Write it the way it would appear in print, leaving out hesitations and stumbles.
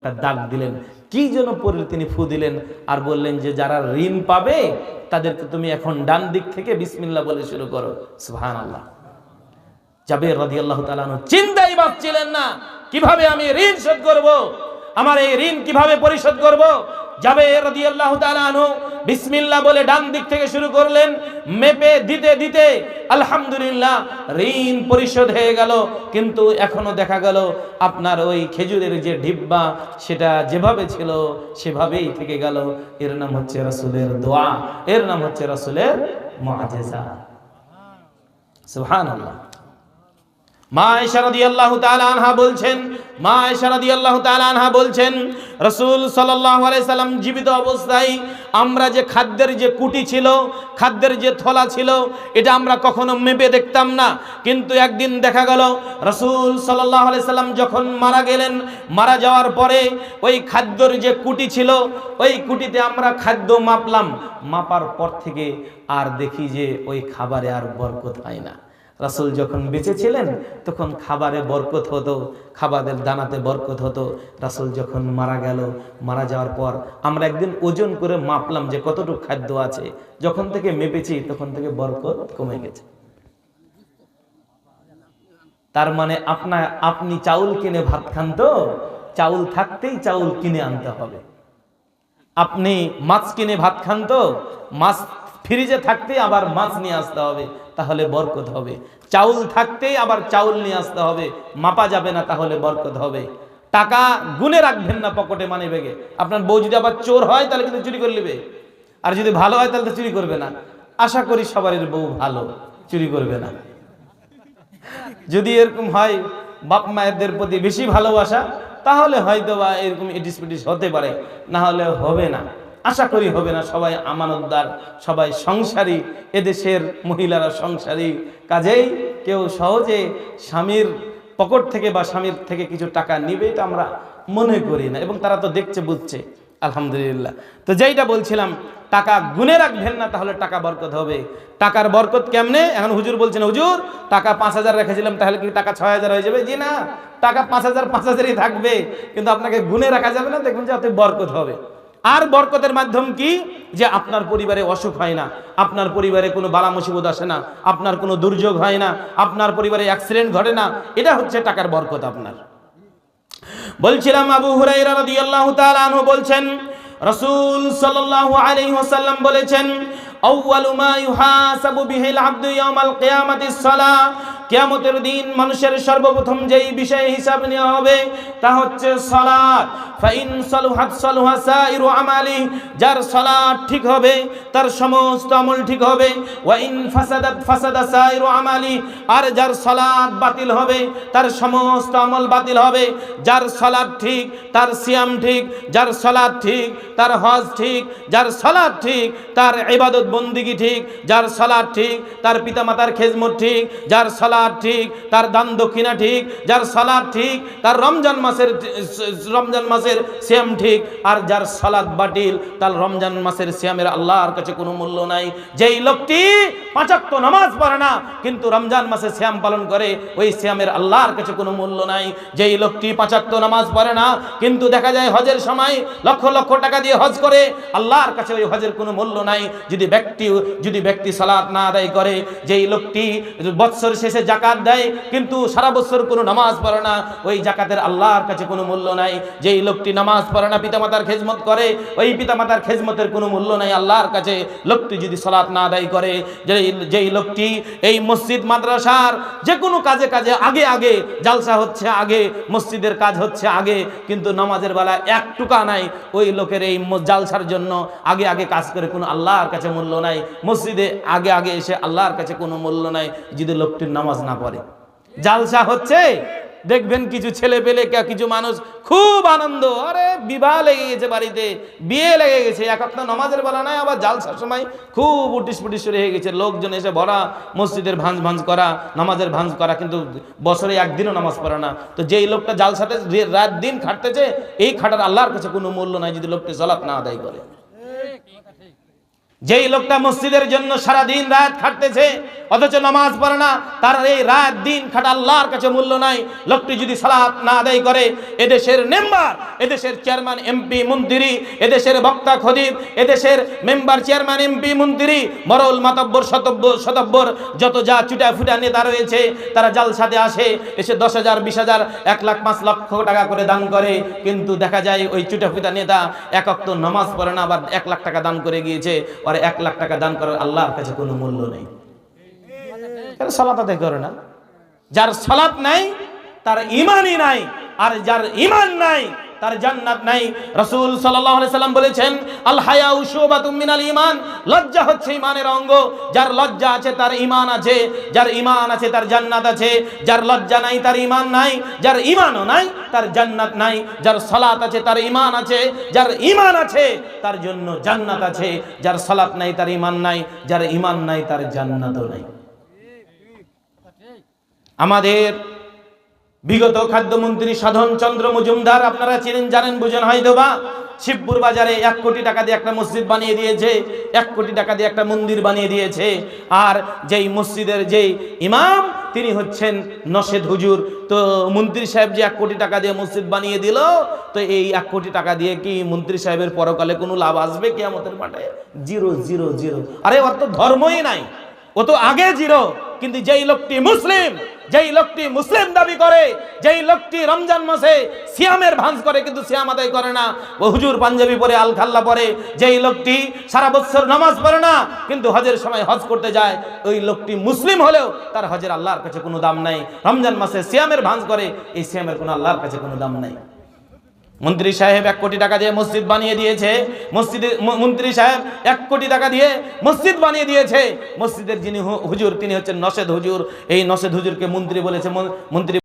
দাগ দিলেন, কি যেন পরে তিনি ফু দিলেন আর বললেন যে যারা ঋণ পাবে তাদেরকে তুমি এখন ডান দিক থেকে বিসমিল্লাহ বলে শুরু করো। সুবহানাল্লাহ। জাবের রাদিয়াল্লাহু তাআলা চিন্তাই ভাবছিলেন না কিভাবে আমি ঋণ শোধ করব, আমার এই ঋণ কিভাবে পরিশোধ করব। জাবের রাদিয়াল্লাহু তাআলা বিসমিল্লাহ বলে ডান দিক থেকে শুরু করলেন, মেপে দিতে দিতে আলহামদুলিল্লাহ ঋণ পরিশোধ হয়ে গেল। কিন্তু এখনো দেখা গেল আপনার ওই খেজুরের যে ডিব্বা সেটা যেভাবে ছিল সেভাবেই থেকে গেল। এর নাম হচ্ছে রাসূলের দোয়া, এর নাম হচ্ছে রাসূলের মুআজিজা। সুবহানাল্লাহ। মা আয়েশা রাদিয়াল্লাহু তাআলা আনহা বলছেন, মা আয়েশা রাদিয়াল্লাহু তাআলা আনহা বলছেন রাসূল সাল্লাল্লাহু আলাইহি সাল্লাম জীবিত অবস্থায় আমরা যে খাদ্যের যে কুটি ছিল, খাদ্যের যে থলা ছিল, এটা আমরা কখনো মেপে দেখতাম না। কিন্তু একদিন দেখা গেল রাসূল সাল্লাল্লাহু আলাইহি সাল্লাম যখন মারা গেলেন, মারা যাওয়ার পরে ওই খাদ্যের যে কুটি ছিল ওই কুটিতে আমরা খাদ্য মাপলাম, মাপার পর থেকে আর দেখি যে ওই খাবারে আর বরকত হয় না। রাসূল যখন বেঁচে ছিলেন তখন খাবারে বরকত হতো, খাবারের দানাতে বরকত হতো। রাসূল যখন মারা গেল, মারা যাওয়ার পর আমরা একদিন ওজন করে মাপলাম যে কতটুকু খাদ্য আছে, যখন থেকে মেপেছি তখন থেকে বরকত কমে গেছে। তার মানে আপনি চাউল কিনে ভাত খান তো, চাউল থাকতেই চাউল কিনে আনতে হবে। আপনি মাছ কিনে ভাত খান তো, মাছ ফ্রিজে থাকতেই আবার মাছ নিয়ে আসতে হবে, তাহলে বরকত হবে। চাউল থাকতেই আবার চাউল নিয়ে আসতে হবে, মাপা যাবে না, তাহলে বরকত হবে। টাকা গুনে রাখবেন না পকেটে, মানি ব্যাগে। আপনার বউ যদি আবার চোর হয় তাহলে কিন্তু চুরি করে নেবে, আর যদি ভালো হয় তাহলে তো চুরি করবে না। আশা করি সবারই বউ ভালো, চুরি করবে না। যদি এরকম হয় বাপ মায়েদের প্রতি বেশি ভালোবাসা, তাহলে হয়তো বা এরকম ইটিস পিটিস হতে পারে, না হলে হবে না, আশা করি হবে না। সবাই আমানতদার, সবাই সংসারী, এদেশের মহিলারা সংসারী। কাজেই কেউ সহজে স্বামীর পকেট থেকে বা স্বামীর থেকে কিছু টাকা নিবে এটা আমরা মনে করি না, এবং তারা তো দেখছে বুঝছে, আলহামদুলিল্লাহ। তো যেইটা বলছিলাম, টাকা গুনে রাখবেন না, তাহলে টাকা বরকত হবে। টাকার বরকত কেমনে? এখন হুজুর বলছেন, হুজুর টাকা 5,000 রেখেছিলাম, তাহলে কি টাকা 6,000 হয়ে যাবে? জি না, টাকা 5,000ই থাকবে, কিন্তু আপনাকে গুনে রাখা যাবে না, দেখুন যাতে বরকত হবে। আর বরকতের মাধ্যম কি? যে আপনার পরিবারে অসুখ হয় না, আপনার পরিবারে কোনো বালা মুসিবত আসে না, আপনার কোনো দুর্যোগ হয় না, আপনার পরিবারে অ্যাক্সিডেন্ট ঘটে না। এটা হচ্ছে টাকার বরকত আপনার। বলছিলাম আবু হুরায়রা রাদিয়াল্লাহু তাআলা আনহু বলছেন রাসূল সাল্লাল্লাহু আলাইহি ওয়াসাল্লাম বলেছেন, আউয়ালু মা ইউহাসাবু বিহিল আবদু ইয়াউমাল কিয়ামাতিস সালাহ। কিয়ামতের দিন মানুষের সর্বপ্রথম যেই বিষয়ে হিসাব নেওয়া হবে তা হচ্ছে সালাত। ফাইন সালুহাত সালুহা সাইরু আমালি, যার সালাত ঠিক হবে তার সমস্ত আমল ঠিক হবে। ওয়া ইন ফাসাদাত ফাসাদা সাইরু আমালি, আর যার সালাত বাতিল হবে তার সমস্ত আমল বাতিল হবে। যার সালাত ঠিক তার সিয়াম ঠিক, যার সালাত ঠিক তার হজ ঠিক, যার সালাত ঠিক তার ইবাদত বন্দিগি ঠিক, যার সালাত ঠিক তার পিতামাতার খেজমত ঠিক, যার সালাত ঠিক তার দান দক্ষিণা ঠিক, যার সালাত ঠিক তার রমজান মাসের সিয়াম ঠিক। আর যার সালাত বাতিল তার রমজান মাসের সিয়ামের আল্লাহর কাছে কোনো মূল্য নাই। যেই লোকটি 5 ওয়াক্ত নামাজ পড়ে না কিন্তু রমজান মাসে সিয়াম পালন করে, ওই সিয়ামের আল্লাহর কাছে কোনো মূল্য নাই। যেই লোকটি 5 ওয়াক্ত নামাজ পড়ে না কিন্তু দেখা যায় হজের সময় লক্ষ লক্ষ টাকা দিয়ে হজ করে, আল্লাহর কাছে ওই হজের কোনো মূল্য নাই। যদি ব্যক্তি সালাত না আদায় করে, যেই লোকটি বৎসর শেষে জাকাত দেয় কিন্তু সারা বছর কোনো নামাজ পড়ে না, ওই জাকাতের আল্লাহর কাছে কোনো মূল্য নাই। যেই লোকটি নামাজ পড়ে না, পিতামাতার খেজমত করে, ওই পিতামাতার খেজমতের কোনো মূল্য নাই আল্লাহর কাছে। লোকটি যদি সালাত না আদায় করে, যেই লোকটি এই মসজিদ মাদ্রাসার যে কোনো কাজে কাজে আগে জালসা হচ্ছে আগে, মসজিদের কাজ হচ্ছে আগে, কিন্তু নামাজের বেলা এক টুকা নাই, ওই লোকের এই জালসার জন্য আগে কাজ করে কোনো আল্লাহর কাছে মূল্য নাই। মসজিদে আগে এসে আল্লাহর কাছে কোনো মূল্য নাই যদি লোকটির নামাজ না পড়ে। জালসা হচ্ছে, দেখবেন কিছু ছেলে পেলে কিছু মানুষ খুব আনন্দ, আরে বিবাহ লেগে গেছে বাড়িতে, বিয়ে লেগে গেছে, এক একটা নামাজের বেলা নাই, আবার জালসার সময় খুব উটিস পুটিস হয়ে গেছে, লোকজন এসে ভরা, মসজিদের ভাঁজ করা, নামাজের ভাঁজ করা, কিন্তু বছরে একদিনও নামাজ পড়ে না। তো যেই লোকটা জালসাতে রাত দিন খাটতেছে, এই খাটার আল্লাহর কাছে কোনো মূল্য নাই যদি লোকটি সালাত না আদায় করে। যেই লোকটা মসজিদের জন্য সারা দিন রাত খাটতেছে, অথচ নামাজ পড়ে না, তার এই রাত দিন খাটা আল্লাহর কাছে মূল্য নাই। লোকটি যদি সালাত না আদায় করে, এদেশের মেম্বার, এদেশের চেয়ারম্যান, এমপি, মন্ত্রী, এদেশের বক্তা, খতিব, এদেশের মেম্বার, চেয়ারম্যান, এমপি, মন্ত্রী, মরল, মাতব্বর, শতব্বর, যত যা চুটা ফুটা নেতা রয়েছে, তারা জালসাতে আসে, এসে 10,000, 20,000, 1 লাখ, 5 লক্ষ টাকা করে দান করে। কিন্তু দেখা যায় ওই চুটা ফুটা নেতা এক ওয়াক্ত নামাজ পড়ে না, আবার 1 লাখ টাকা দান করে গিয়েছে। আর 1 লাখ টাকা দান করার আল্লাহর কাছে কোনো মূল্য নেই। সালাত আদায় করে না। যার সালাত নাই তার ঈমানই নাই, আর যার ঈমান নাই তার জান্নাত নাই। রাসূল সাল্লাল্লাহু আলাইহি সাল্লাম বলেছেন, আল হায়াউ শুবাতুম মিনাল ঈমান, লজ্জা হচ্ছে ঈমানের অঙ্গ। যার লজ্জা আছে তার ঈমান আছে, যার ঈমান আছে তার জান্নাত আছে। যার লজ্জা নাই তার ঈমান নাই, যার ঈমানও নাই তার জান্নাত নাই। যার সালাত আছে তার ঈমান আছে, যার ঈমান আছে তার জন্য জান্নাত আছে। যার সালাত নাই তার ঈমান নাই, যার ঈমান নাই তার জান্নাতও নাই। আমাদের বিগত খাদ্যমন্ত্রী সাধন চন্দ্র মজুমদার, আপনারা চিনেন, জানেন, বুঝেন হয়তো বা, শিবপুর বাজারে 1 কোটি টাকা দিয়ে একটা মসজিদ বানিয়ে দিয়েছে, 1 কোটি টাকা দিয়ে একটা মন্দির বানিয়ে দিয়েছে। আর যেই মসজিদের যেই ইমাম, তিনি হচ্ছেন নশেদ হুজুর। তো মন্ত্রী সাহেব যে 1 কোটি টাকা দিয়ে মসজিদ বানিয়ে দিল, তো এই 1 কোটি টাকা দিয়ে কি মন্ত্রী সাহেবের পরকালে কোনো লাভ আসবে কিয়ামতের মাঠে? 0 0 0। আরে ওর তো ধর্মই নাই, ও তো আগে 0। কিন্তু যেই লোকটি মুসলিম, যেই লোকটি মুসলিম দাবি করে, যেই লোকটি রমজান মাসে সিয়ামের ভাঁজ করে কিন্তু সিয়াম আদায় করে না, ও হুজুর পাঞ্জাবি পরে, আল খাল্লা পরে, যেই লোকটি সারা বছর নামাজ পড়ে না কিন্তু হজের সময় হজ করতে যায়, ওই লোকটি মুসলিম হলেও তার হজের আল্লাহর কাছে কোনো দাম নাই। রমজান মাসে সিয়ামের ভাঁজ করে, এই সিয়ামের কোনো আল্লাহর কাছে কোনো দাম নাই। মন্ত্রী সাহেব 1 কোটি টাকা দিয়ে মসজিদ বানিয়ে দিয়েছে। মন্ত্রী সাহেব 1 কোটি টাকা দিয়ে মসজিদ বানিয়ে দিয়েছে। মসজিদের যিনি হুজুর, তিনি হচ্ছেন নশেদ হুজুর। এই নশেদ হুজুরকে মন্ত্রী বলেছে, মন্ত্রী